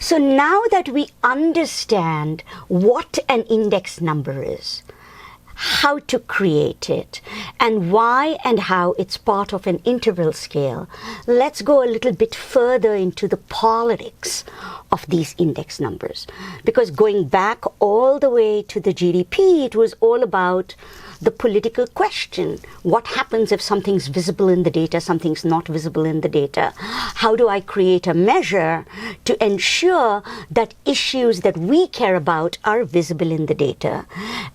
So now that we understand what an index number is, how to create it, and why and how it's part of an interval scale, let's go a little bit further into the politics of these index numbers. Because going back all the way to the GDP, it was all about the political question. What happens if something's visible in the data, something's not visible in the data? How do I create a measure to ensure that issues that we care about are visible in the data,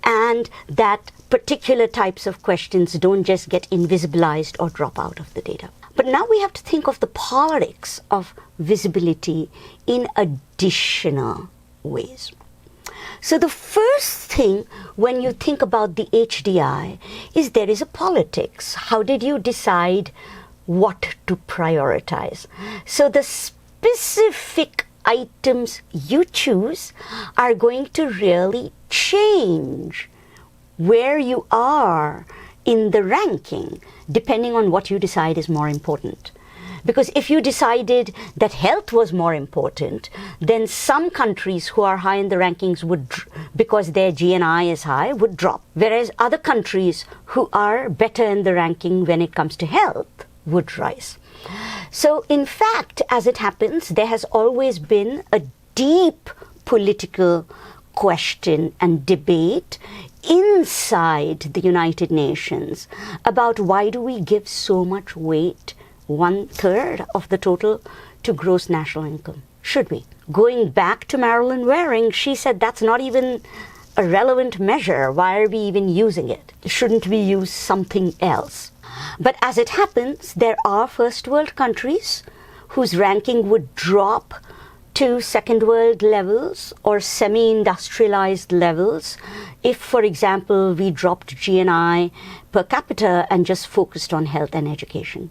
and that particular types of questions don't just get invisibilized or drop out of the data? But now we have to think of the politics of visibility in additional ways. So the first thing when you think about the HDI is there is a politics. How did you decide what to prioritize? So the specific items you choose are going to really change where you are in the ranking, depending on what you decide is more important. Because if you decided that health was more important, then some countries who are high in the rankings would, because their GNI is high, would drop. Whereas other countries who are better in the ranking when it comes to health would rise. So in fact, as it happens, there has always been a deep political question and debate inside the United Nations about why do we give so much weight, 1/3 of the total, to gross national income? Should we? Going back to Marilyn Waring, she said that's not even a relevant measure. Why are we even using it? Shouldn't we use something else? But as it happens, there are first world countries whose ranking would drop to second world levels or semi-industrialized levels if, for example, we dropped GNI per capita and just focused on health and education.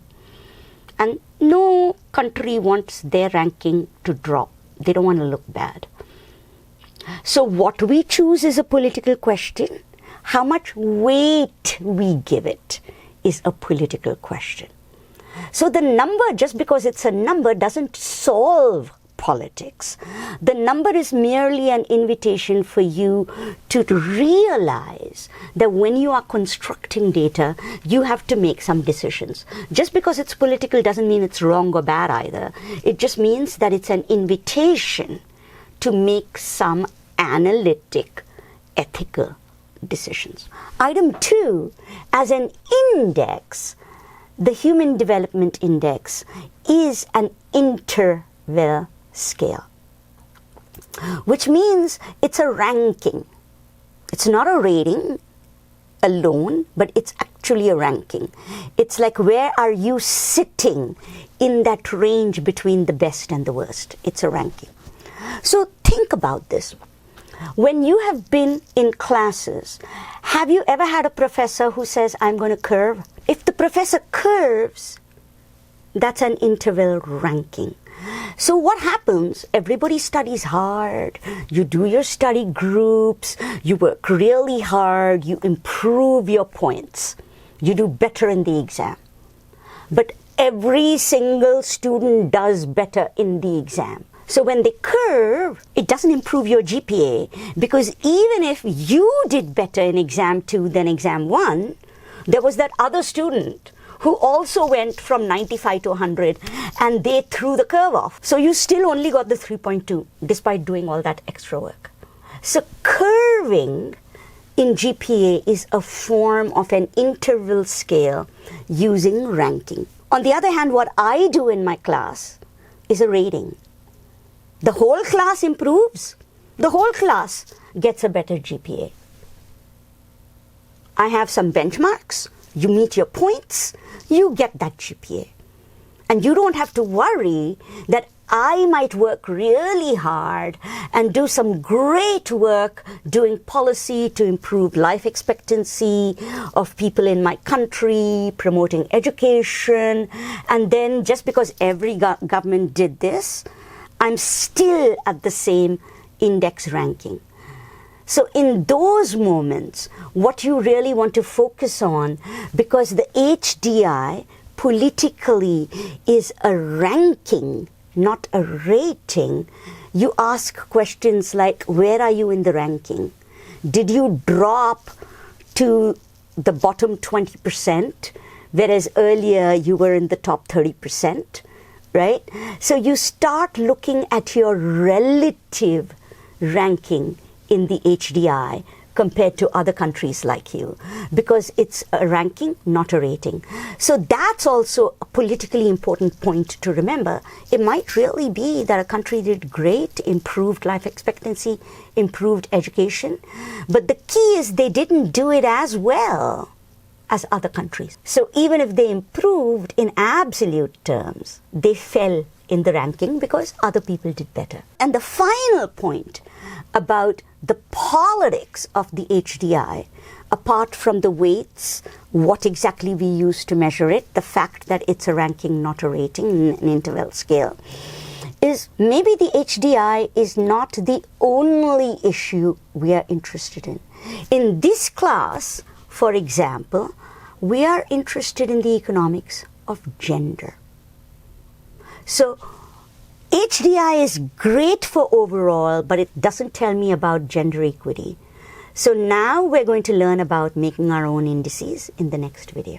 And no country wants their ranking to drop. They don't want to look bad. So what we choose is a political question. How much weight we give it is a political question. So the number, just because it's a number, doesn't solve politics. The number is merely an invitation for you to realize that when you are constructing data, you have to make some decisions. Just because it's political doesn't mean it's wrong or bad either. It just means that it's an invitation to make some analytic, ethical decisions. Item 2, as an index, the Human Development Index is an interval scale, which means it's a ranking. It's not a rating alone, but it's actually a ranking. It's like, where are you sitting in that range between the best and the worst? It's a ranking. So think about this. When you have been in classes, have you ever had a professor who says, I'm going to curve? If the professor curves, that's an interval ranking. So what happens? Everybody studies hard. You do your study groups. You work really hard. You improve your points. You do better in the exam. But every single student does better in the exam. So when they curve, it doesn't improve your GPA, because even if you did better in exam 2 than exam 1, there was that other student who also went from 95 to 100, and they threw the curve off. So you still only got the 3.2 despite doing all that extra work. So curving in GPA is a form of an interval scale using ranking. On the other hand, what I do in my class is a rating. The whole class improves. The whole class gets a better GPA. I have some benchmarks. You meet your points, you get that GPA. And you don't have to worry that I might work really hard and do some great work doing policy to improve life expectancy of people in my country, promoting education, and then just because every government did this, I'm still at the same index ranking. So in those moments, what you really want to focus on, because the HDI politically is a ranking, not a rating, you ask questions like, where are you in the ranking? Did you drop to the bottom 20%, whereas earlier you were in the top 30%, right? So you start looking at your relative ranking in the HDI compared to other countries like you, because it's a ranking, not a rating. So that's also a politically important point to remember. It might really be that a country did great, improved life expectancy, improved education, but the key is they didn't do it as well as other countries. So even if they improved in absolute terms, they fell in the ranking because other people did better. And the final point about the politics of the HDI, apart from the weights, what exactly we use to measure it, the fact that it's a ranking, not a rating, an interval scale, is maybe the HDI is not the only issue we are interested in. In this class, for example, we are interested in the economics of gender. So HDI is great for overall, but it doesn't tell me about gender equity. So now we're going to learn about making our own indices in the next video.